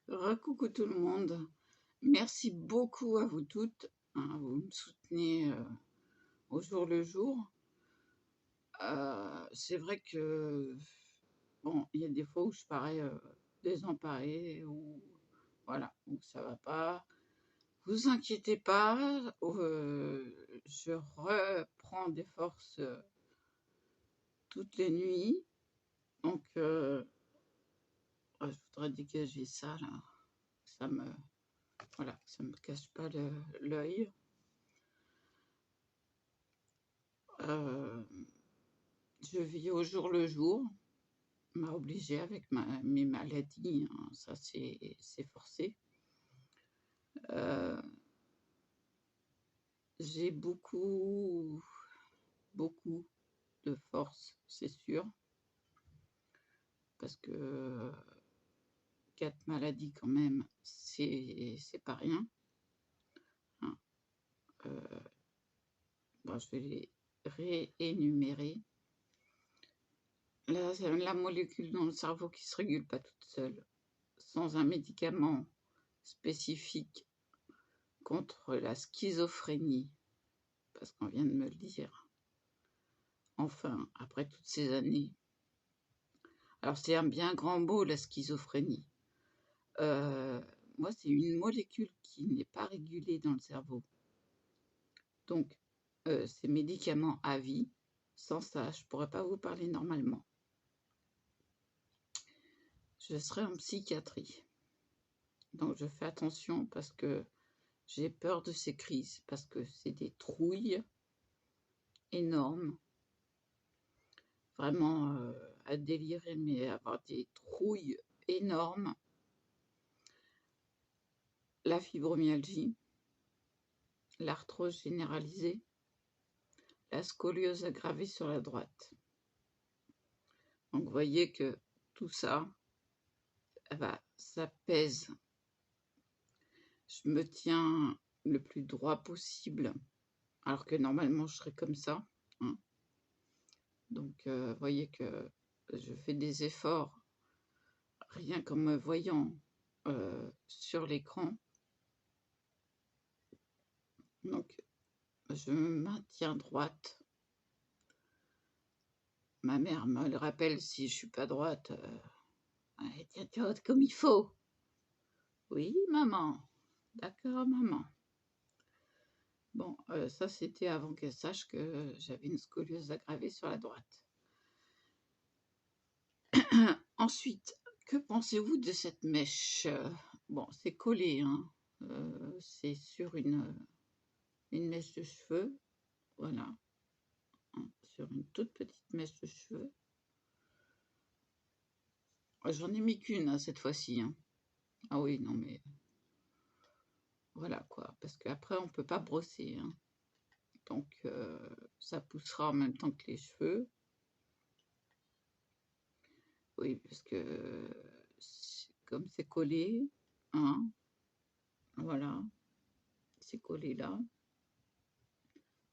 Recoucou tout le monde, merci beaucoup à vous toutes, hein, vous me soutenez au jour le jour. C'est vrai que, bon, il y a des fois où je parais désemparée, ou voilà, où ça va pas. Vous inquiétez pas, je reprends des forces toutes les nuits, donc je voudrais dégager ça là, ça me, voilà, ça me cache pas l'œil. Je vis au jour le jour, m'a obligée avec mes maladies, hein, ça c'est forcé. J'ai beaucoup de force, c'est sûr, parce que 4 maladies quand même, c'est pas rien, hein. Bon, je vais les réénumérer. La molécule dans le cerveau qui se régule pas toute seule, sans un médicament spécifique contre la schizophrénie, parce qu'on vient de me le dire. Enfin, après toutes ces années. Alors, c'est un bien grand mot, la schizophrénie. Moi, c'est une molécule qui n'est pas régulée dans le cerveau. Donc, c'est médicament à vie. Sans ça, je ne pourrais pas vous parler normalement. Je serai en psychiatrie. Donc, je fais attention parce que j'ai peur de ces crises, parce que c'est des trouilles énormes. Vraiment à délirer, mais avoir des trouilles énormes. La fibromyalgie, l'arthrose généralisée, la scoliose aggravée sur la droite. Donc vous voyez que tout ça, ça pèse. Je me tiens le plus droit possible, alors que normalement je serais comme ça, hein. Donc vous voyez que je fais des efforts, rien qu'en me voyant sur l'écran. Donc je me maintiens droite. Ma mère me le rappelle si je suis pas droite. Tiens, comme il faut. Oui, maman. D'accord, maman. Bon, ça c'était avant qu'elle sache que j'avais une scoliose aggravée sur la droite. Ensuite, que pensez-vous de cette mèche? Bon, c'est collé, hein. C'est sur une mèche de cheveux. Voilà. Hein, sur une toute petite mèche de cheveux. J'en ai mis qu'une, hein, cette fois-ci, hein. Ah oui, non mais... Voilà quoi, parce qu'après on peut pas brosser, hein. Donc ça poussera en même temps que les cheveux. Oui, parce que comme c'est collé, hein, voilà, c'est collé là.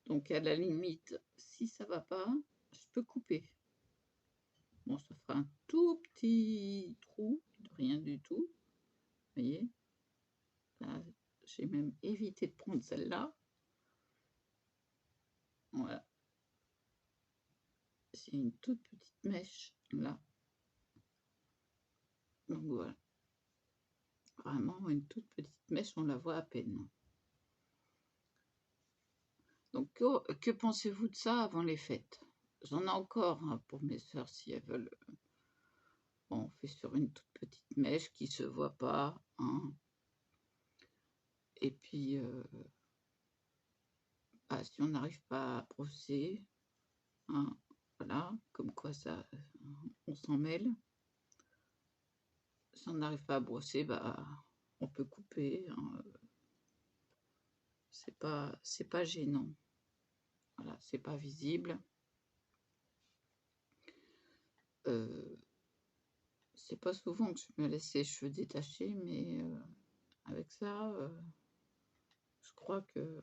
Donc à la limite, si ça va pas, je peux couper. Bon, ça fera un tout petit trou, de rien du tout. Vous voyez, là, j'ai même évité de prendre celle-là. Voilà. C'est une toute petite mèche, là. Donc voilà. Vraiment une toute petite mèche, on la voit à peine. Donc que pensez-vous de ça avant les fêtes? J'en ai encore, hein, pour mes sœurs si elles veulent. Bon, on fait sur une toute petite mèche qui se voit pas, hein. Et puis si on n'arrive pas à brosser, hein, voilà, comme quoi ça, on s'en mêle. Si on n'arrive pas à brosser, on peut couper, hein. C'est pas gênant. Voilà, c'est pas visible. c'est pas souvent que je me laisse les cheveux détachés, mais avec ça, je crois que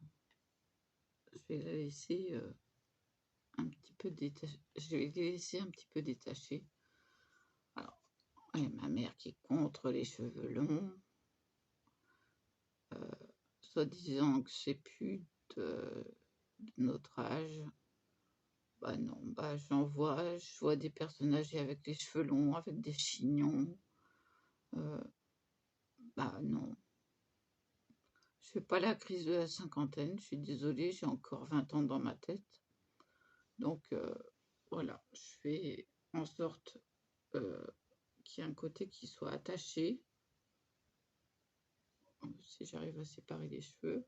je vais la laisser, un petit peu détachée. Je vais les laisser un petit peu détachés. Alors, il y a ma mère qui est contre les cheveux longs, soi-disant que c'est plus de notre âge. Bah non, bah je vois des personnes âgées avec les cheveux longs, avec des chignons. Heu, Bah non, je fais pas la crise de la cinquantaine, je suis désolée, j'ai encore 20 ans dans ma tête. Donc voilà, je fais en sorte, heu, qu'il y ait un côté qui soit attaché, si j'arrive à séparer les cheveux.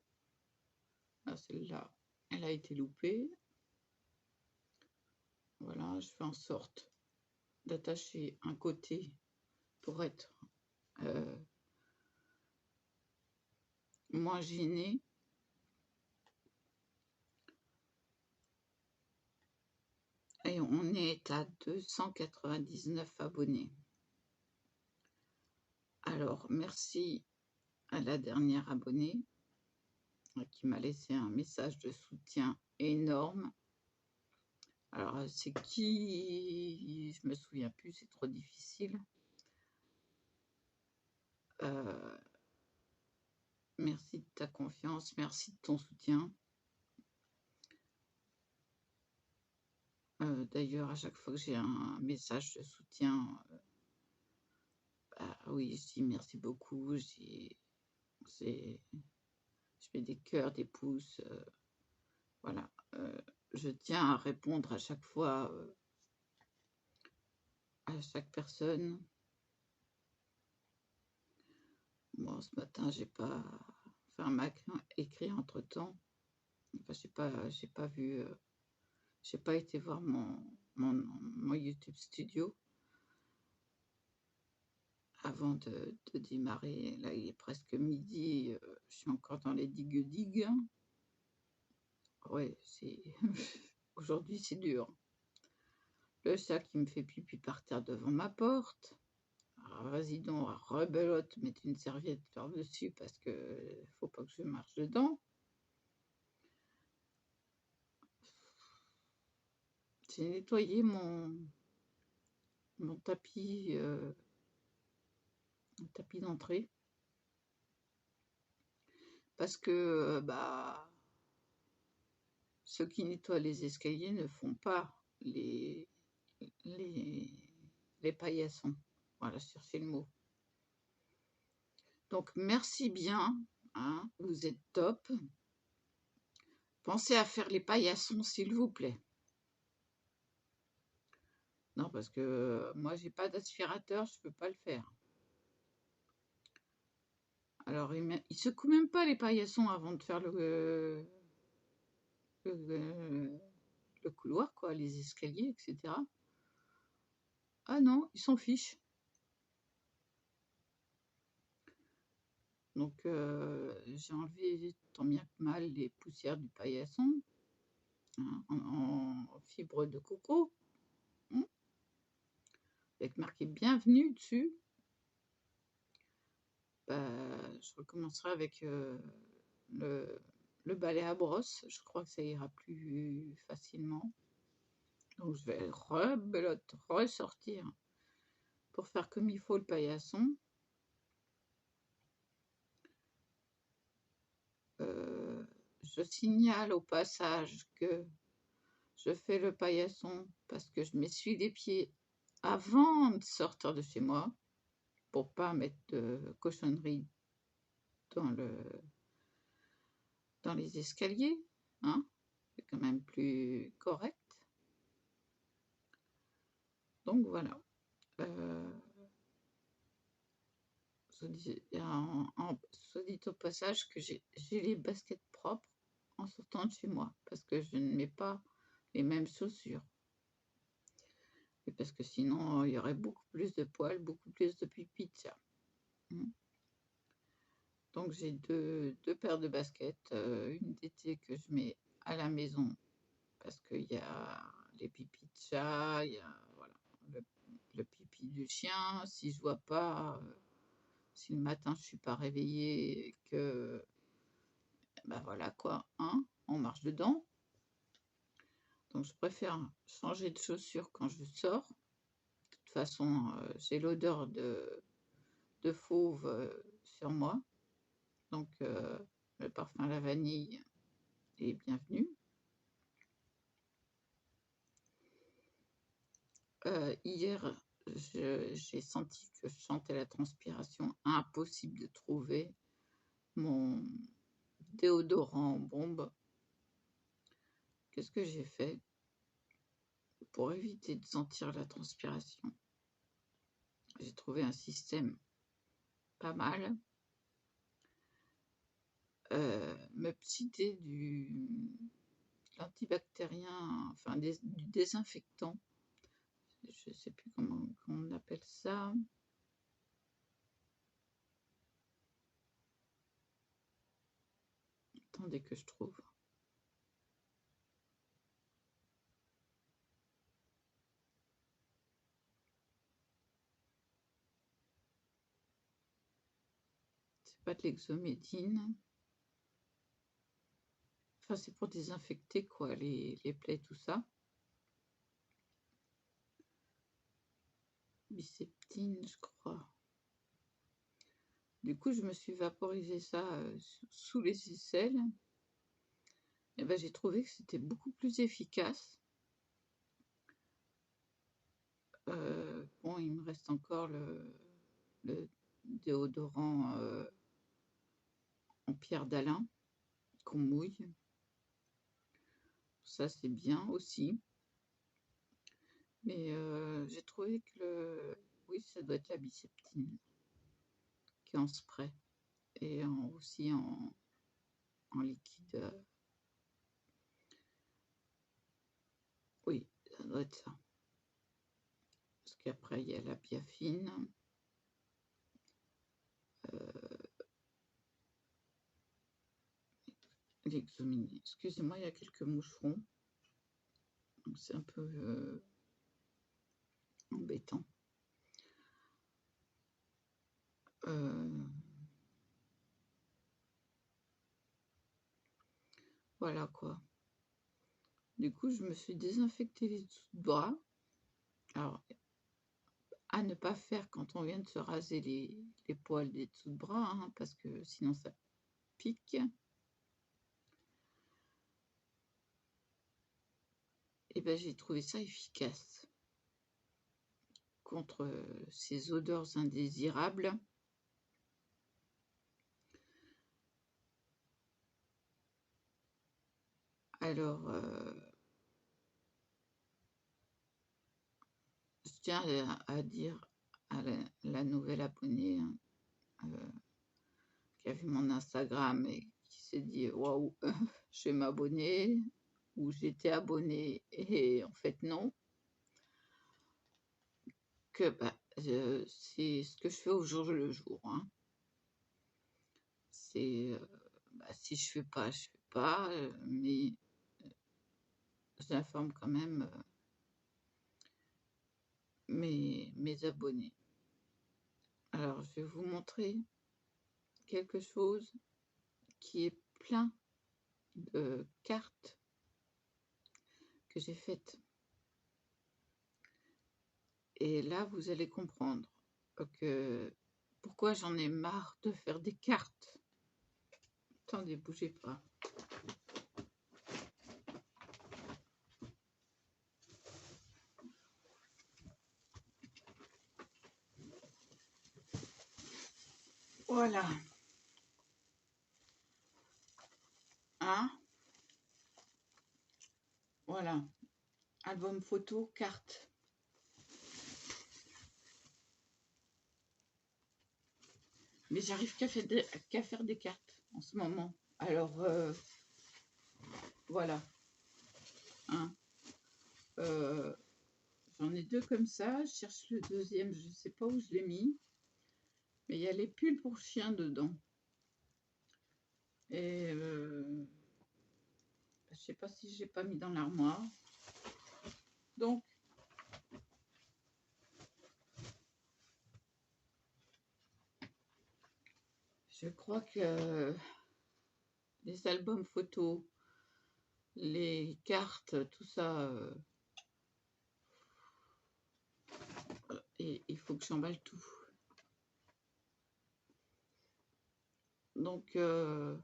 Ah celle-là, elle a été loupée. Voilà, je fais en sorte d'attacher un côté pour être, heu, moins gênée. Et on est à 299 abonnés. Alors merci à la dernière abonnée, qui m'a laissé un message de soutien énorme. Alors, c'est qui? Je me souviens plus, c'est trop difficile. Heu, Merci de ta confiance, merci de ton soutien. D'ailleurs, à chaque fois que j'ai un message de soutien, bah, oui, je dis merci beaucoup, c'est je mets des cœurs, des pouces, voilà. Je tiens à répondre à chaque fois, à chaque personne. Bon, ce matin, j'ai pas enfin, un m'a écrit entre-temps. Enfin, j'ai pas vu, j'ai pas été voir mon YouTube Studio avant de démarrer. Là, il est presque midi. Je suis encore dans les digues. Ouais, c'est aujourd'hui, c'est dur. Le chat qui me fait pipi par terre devant ma porte. Alors vas-y donc, rebelote, mettre une serviette par-dessus parce que faut pas que je marche dedans. J'ai nettoyé mon tapis, mon tapis d'entrée parce que, bah, ceux qui nettoient les escaliers ne font pas les les les paillassons. Voilà, je cherchais le mot. Donc merci bien, hein, vous êtes top. Pensez à faire les paillassons, s'il vous plaît. Non, parce que, moi j'ai pas d'aspirateur, je peux pas le faire. Alors ils secouent même pas les paillassons avant de faire le le couloir quoi, les escaliers et cetera. Ah non, ils s'en fichent. Donc j'ai enlevé tant bien que mal les poussières du paillasson, hein, en fibre de coco, mmh, avec marqué «Bienvenue» dessus. Bah, je recommencerai avec, le le balai à brosse. Je crois que ça ira plus facilement. Donc je vais rebelote, ressortir pour faire comme il faut le paillasson. Je signale au passage que je fais le paillasson parce que je m'essuie les pieds avant de sortir de chez moi, pour pas mettre de cochonneries dans les escaliers, hein, c'est quand même plus correct. Donc voilà, heu, soit dit au passage que j'ai les baskets propres en sortant de chez moi, parce que je ne mets pas les mêmes chaussures et parce que sinon, il y aurait beaucoup plus de poils, beaucoup plus de pipi de chat. Mmh. Donc j'ai deux paires de baskets, une d'été que je mets à la maison parce qu'il y a les pipis de chat, il y a voilà, le pipi tapis du chien. Si je vois pas, si le matin je suis pas réveillée et que, bah voilà quoi, hein, on marche dedans. Donc je préfère changer de chaussures quand je sors. De toute façon, j'ai l'odeur de fauve, sur moi, donc le parfum à la vanille est bienvenu. Hier, j'ai senti que je sentais la transpiration. Impossible de trouver mon déodorant en bombe. Qu'est-ce que j'ai fait pour éviter de sentir la transpiration? J'ai trouvé un système pas mal. Me petiter de l'antibactérien, enfin du désinfectant. Je ne sais plus comment on appelle ça. Attendez que je trouve. C'est pas de l'exomédine. Enfin, c'est pour désinfecter quoi, les plaies, tout ça. Biceptine, je crois. Du coup, je me suis vaporisé ça sous les aisselles. Et ben, j'ai trouvé que c'était beaucoup plus efficace. Bon, il me reste encore le déodorant en pierre d'Alain qu'on mouille. Ça, c'est bien aussi. Mais j'ai trouvé que oui, ça doit être la biceptine qui est en spray et aussi en liquide. Oui, ça doit être ça. Parce qu'après, il y a la biafine. L'exomini. Excusez-moi, il y a quelques moucherons. Donc c'est un peu embêtant. Voilà quoi. Du coup, je me suis désinfecté les dessous de bras. Alors, à ne pas faire quand on vient de se raser les poils des dessous de bras, hein, parce que sinon ça pique. Et ben j'ai trouvé ça efficace contre ces odeurs indésirables. Alors, je tiens à dire à la nouvelle abonnée, hein, qui a vu mon Instagram et qui s'est dit waouh, je vais m'abonner, ou j'étais abonnée et en fait non, que bah, c'est ce que je fais au jour le jour. Hein. C'est bah, si je fais pas, je fais pas, mais j'informe quand même mes abonnés. Alors, je vais vous montrer quelque chose qui est plein de cartes que j'ai faites. Et là, vous allez comprendre que pourquoi j'en ai marre de faire des cartes. Attendez, bougez pas. Voilà. Hein? Voilà. Album photo, carte. Mais j'arrive qu'à faire des cartes en ce moment. Alors, voilà. Hein. J'en ai deux comme ça. Je cherche le deuxième. Je ne sais pas où je l'ai mis. Mais il y a les pulls pour chien dedans. Et je ne sais pas si j'ai pas mis dans l'armoire. Donc, Je crois que les albums photos, les cartes, tout ça, et il faut que j'emballe tout. Donc, je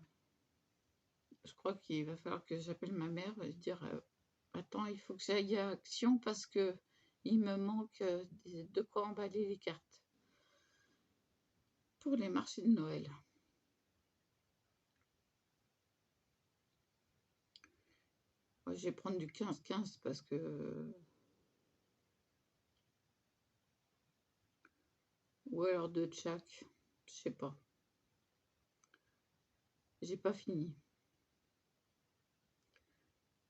crois qu'il va falloir que j'appelle ma mère et dire attends, il faut que j'aille à Action parce que il me manque de quoi emballer les cartes pour les marchés de Noël. Moi, je vais prendre du 15-15 parce que. Ou alors de Tchak, je sais pas. J'ai pas fini.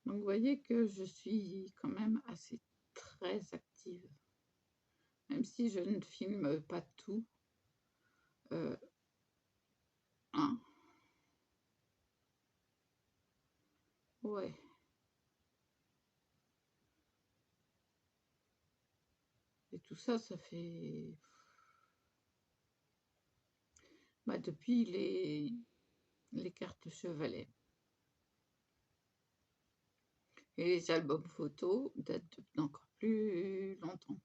Donc, vous voyez que je suis quand même assez très active. Même si je ne filme pas tout. Hein, ouais. Et tout ça, ça fait... Bah, depuis les cartes chevalet. Et les albums photos datent d'encore plus longtemps.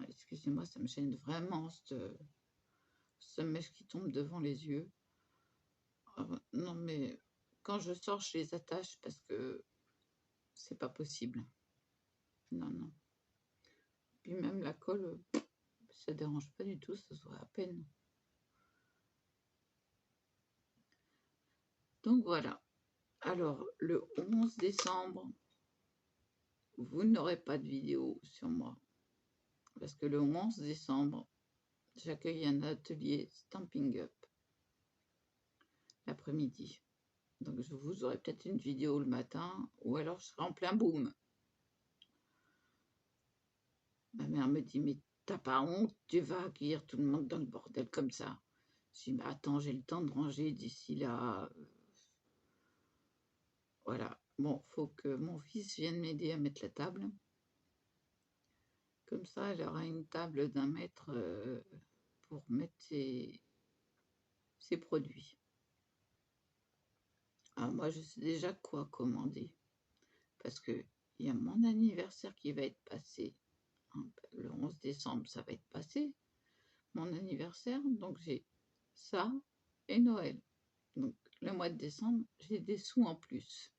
Excusez-moi, ça me gêne vraiment, ce mèche qui tombe devant les yeux. Non, mais quand je sors, je les attache parce que c'est pas possible. Non, non. Puis même la colle, ça dérange pas du tout, ça se voit à peine. Donc voilà. Alors, le 11 décembre, vous n'aurez pas de vidéo sur moi. Parce que le 11 décembre, j'accueille un atelier Stamping Up l'après-midi. Donc, je vous aurai peut-être une vidéo le matin, ou alors je serai en plein boom. Ma mère me dit, mais t'as pas honte, tu vas accueillir tout le monde dans le bordel comme ça. Je dis, mais attends, j'ai le temps de ranger d'ici là. Voilà. Bon, faut que mon fils vienne m'aider à mettre la table. Comme ça, elle aura une table d'1 mètre pour mettre ses produits. Alors moi, je sais déjà quoi commander. Parce qu'il y a mon anniversaire qui va être passé. Le 11 décembre, ça va être passé. Mon anniversaire. Donc, j'ai ça et Noël. Donc, le mois de décembre, j'ai des sous en plus.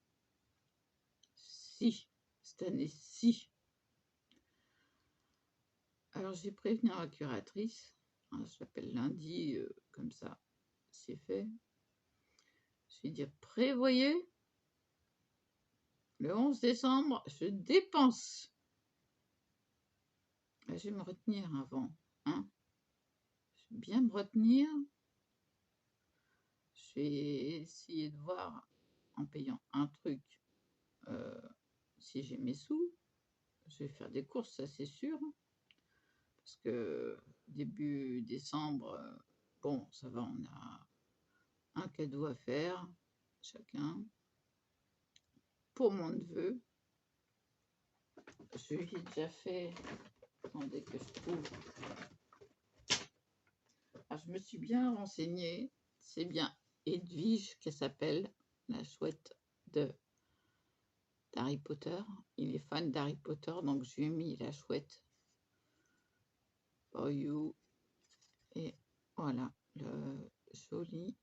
Si. Cette année-ci. Alors, je vais prévenir la curatrice. Je l'appelle lundi, comme ça, c'est fait. Je vais dire, prévoyez, le 11 décembre, je dépense. Je vais me retenir avant. Hein. Je vais bien me retenir. Je vais essayer de voir, en payant un truc, si j'ai mes sous. Je vais faire des courses, ça c'est sûr. Parce que début décembre, bon, ça va, on a un cadeau à faire, chacun. Pour mon neveu, je lui ai déjà fait. Attendez que je trouve. Alors, je me suis bien renseignée. C'est bien Edwige qu'elle s'appelle, la chouette d'Harry Potter. Il est fan d'Harry Potter, donc je lui ai mis la chouette for you. Et voilà, le joli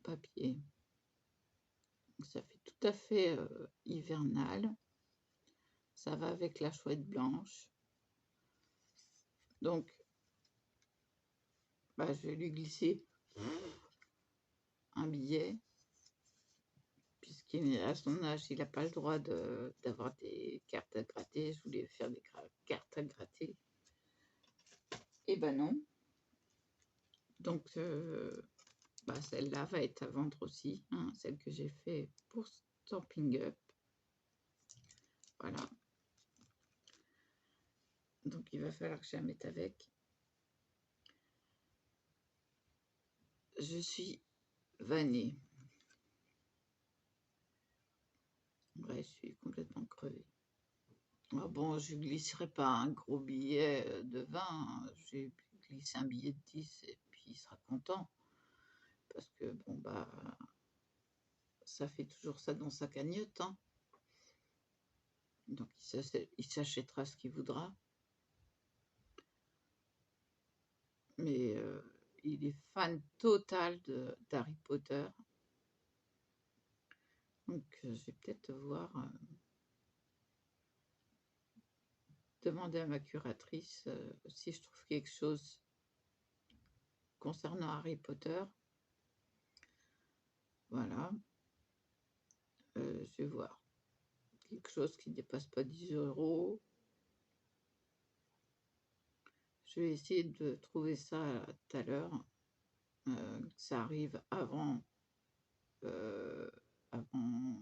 papier. Donc, ça fait tout à fait hivernal. Ça va avec la chouette blanche. Donc, bah, je vais lui glisser un billet. Puisqu'il est à son âge, il n'a pas le droit d'avoir des cartes à gratter. Je voulais faire des cartes à gratter. Eh ben non. Donc, bah, celle-là va être à vendre aussi. Hein, celle que j'ai fait pour Stamping Up. Voilà. Donc, il va falloir que je la mette avec. Je suis vannée. Ouais, je suis complètement crevée. Ah bon, je ne glisserai pas un gros billet de 20. J'ai glissé un billet de 10 et puis puis il sera content. Parce que, bon, bah, ça fait toujours ça dans sa cagnotte, hein. Donc il s'achètera ce qu'il voudra. Mais il est fan total d'Harry Potter. Donc je vais peut-être devoir demander à ma curatrice si je trouve quelque chose concernant Harry Potter. Voilà. Je vais voir. Quelque chose qui ne dépasse pas 10 €. Je vais essayer de trouver ça tout à l'heure. Que ça arrive avant avant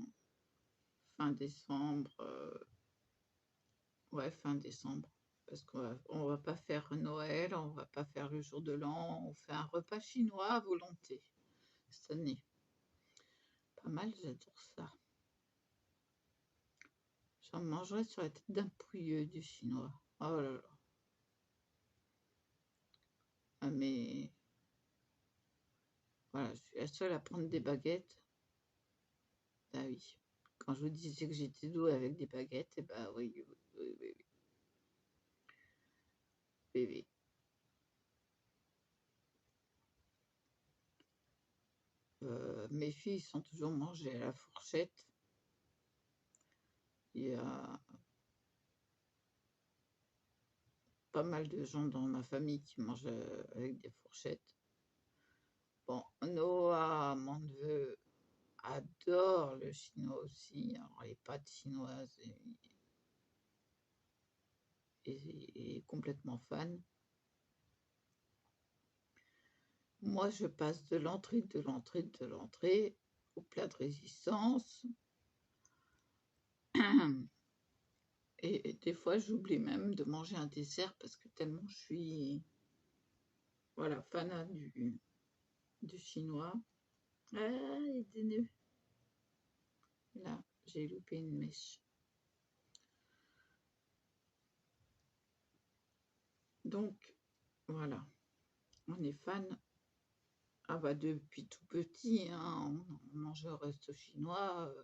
fin décembre. Ouais, fin décembre. Parce qu'on va pas faire Noël, on va pas faire le jour de l'an, on fait un repas chinois à volonté cette année. Pas mal, j'adore ça. J'en mangerai sur la tête d'un pouilleux du chinois. Oh là là. Ah mais voilà, je suis la seule à prendre des baguettes. Ah oui. Quand je vous disais que j'étais douée avec des baguettes, et bah oui, oui, oui, oui, oui. Oui, oui. Mes filles sont toujours mangées à la fourchette. Il y a pas mal de gens dans ma famille qui mangent avec des fourchettes. Bon, Noah, mon neveu, adore le chinois aussi. Alors, les pâtes chinoises, il est complètement fan. Moi, je passe de l'entrée au plat de résistance. Et des fois, j'oublie même de manger un dessert parce que tellement je suis, voilà, fanat du chinois. Ah, il est nœuds. Là, j'ai loupé une mèche. Donc, voilà, on est fan. Ah bah depuis tout petit, hein, on mangeait au resto chinois.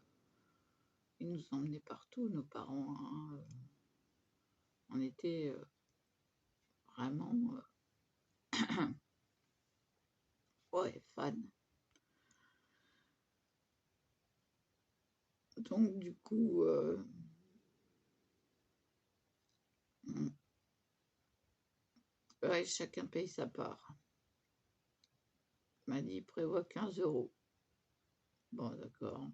Ils nous emmenaient partout, nos parents, hein. On était vraiment ouais, fan. Donc du coup, ouais, chacun paye sa part. Il m'a dit, il prévoit 15 €. Bon, d'accord.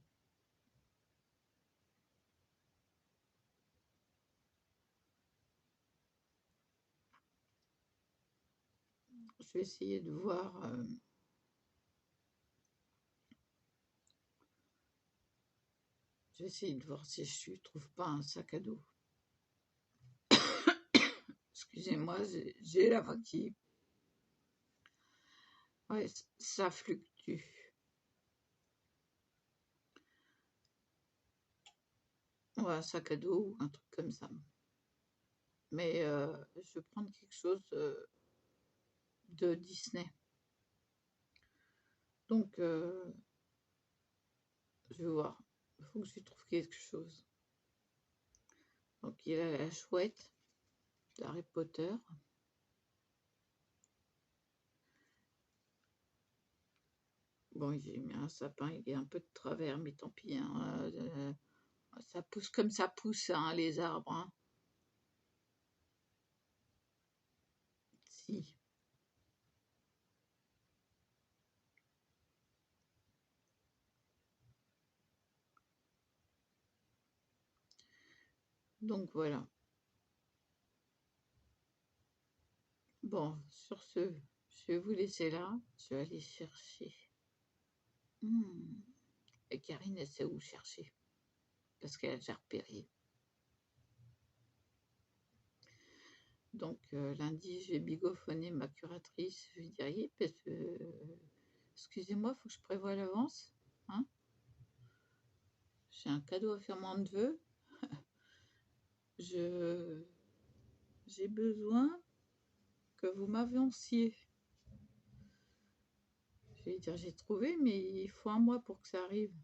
Je vais essayer de voir. Je vais essayer de voir si je ne trouve pas un sac à dos. Excusez-moi, j'ai la voix qui... Ouais, ça fluctue. Ouais, un sac à dos ou un truc comme ça. Mais je vais prendre quelque chose de Disney. Donc, je vais voir. Il faut que je trouve quelque chose. Donc, il y a la chouette d'Harry Potter. Bon, j'ai mis un sapin, il est un peu de travers, mais tant pis, hein. Ça pousse comme ça pousse, hein, les arbres, hein. Si. Donc, voilà. Bon, sur ce, je vais vous laisser là. Je vais aller chercher. Et Karine, elle sait où chercher. Parce qu'elle a déjà repéré. Donc, lundi, je vais bigophoner ma curatrice. Je lui dirai, parce que, excusez-moi, il faut que je prévoie à l'avance. Hein, j'ai un cadeau à faire mon neveu. J'ai besoin que vous m'avanciez. Je vais dire j'ai trouvé, mais il faut 1 mois pour que ça arrive.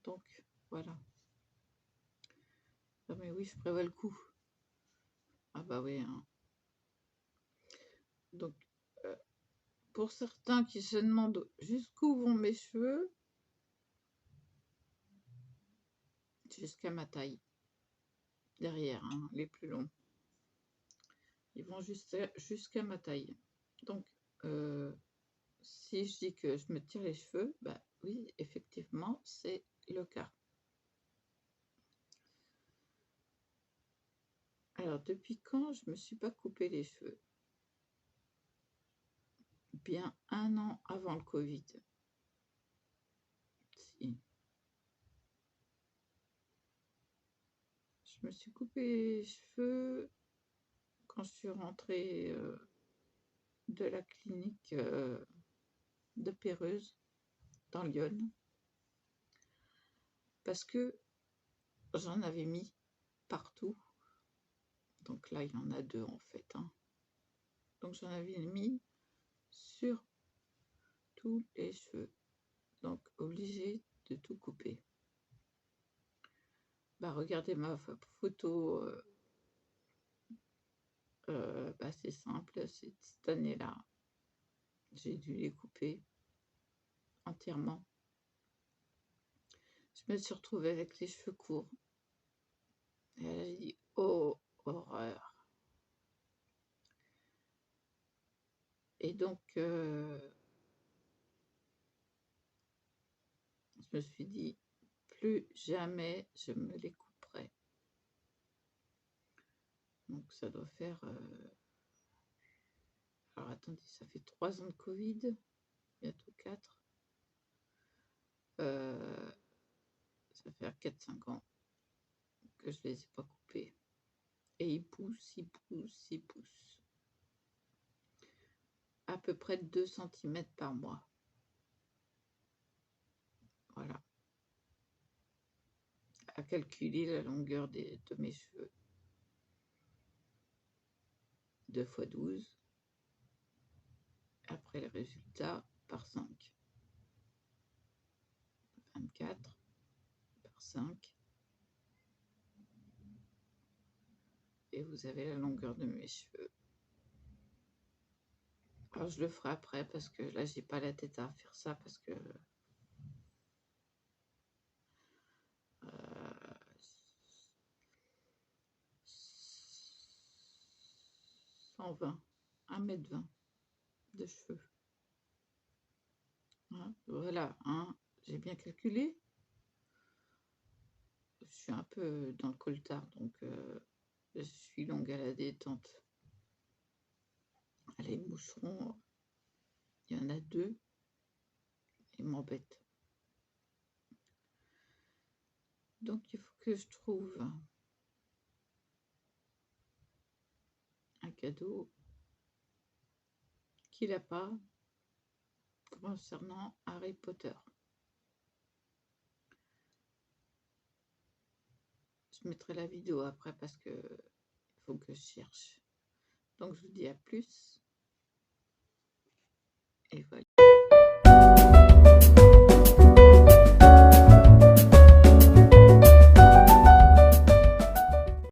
Donc, voilà. Ah mais oui, je prévois le coup. Ah bah oui, hein. Donc, pour certains qui se demandent jusqu'où vont mes cheveux, jusqu'à ma taille. Derrière, hein, les plus longs. Ils vont jusqu'à ma taille. Donc, si je dis que je me tire les cheveux, bah oui, effectivement, c'est le cas. Alors, depuis quand je me suis pas coupé les cheveux? Bien 1 an avant le Covid. Si. Je me suis coupé les cheveux quand je suis rentrée de la clinique de Péreuse, dans l'Yonne, parce que j'en avais mis partout. Donc là, il y en a 2 en fait, hein. Donc j'en avais mis sur tous les cheveux. Donc obligé de tout couper. Bah regardez ma photo, bah c'est simple, c'est cette année-là. J'ai dû les couper entièrement. Je me suis retrouvée avec les cheveux courts. Et là, j'ai dit, oh, horreur. Et donc, je me suis dit, plus jamais je me les couperai. Donc, ça doit faire... alors, attendez, ça fait 3 ans de Covid, bientôt 4. Ça fait 4-5 ans que je ne les ai pas coupés. Et ils poussent, ils poussent, ils poussent. À peu près 2 cm par mois. Voilà. À calculer la longueur de mes cheveux. 2 fois 12. Après le résultat par 5. 24 par 5. Et vous avez la longueur de mes cheveux. Alors je le ferai après parce que là j'ai pas la tête à faire ça parce que 120, 1,20 m de cheveux. Hein, voilà, hein, j'ai bien calculé. Je suis un peu dans le coltard, donc je suis longue à la détente. Les moucherons, il y en a 2. Ils m'embêtent. Donc il faut que je trouve un cadeau qu'il n'a pas concernant Harry Potter. Je mettrai la vidéo après parce que il faut que je cherche. Donc je vous dis à plus. Et voilà.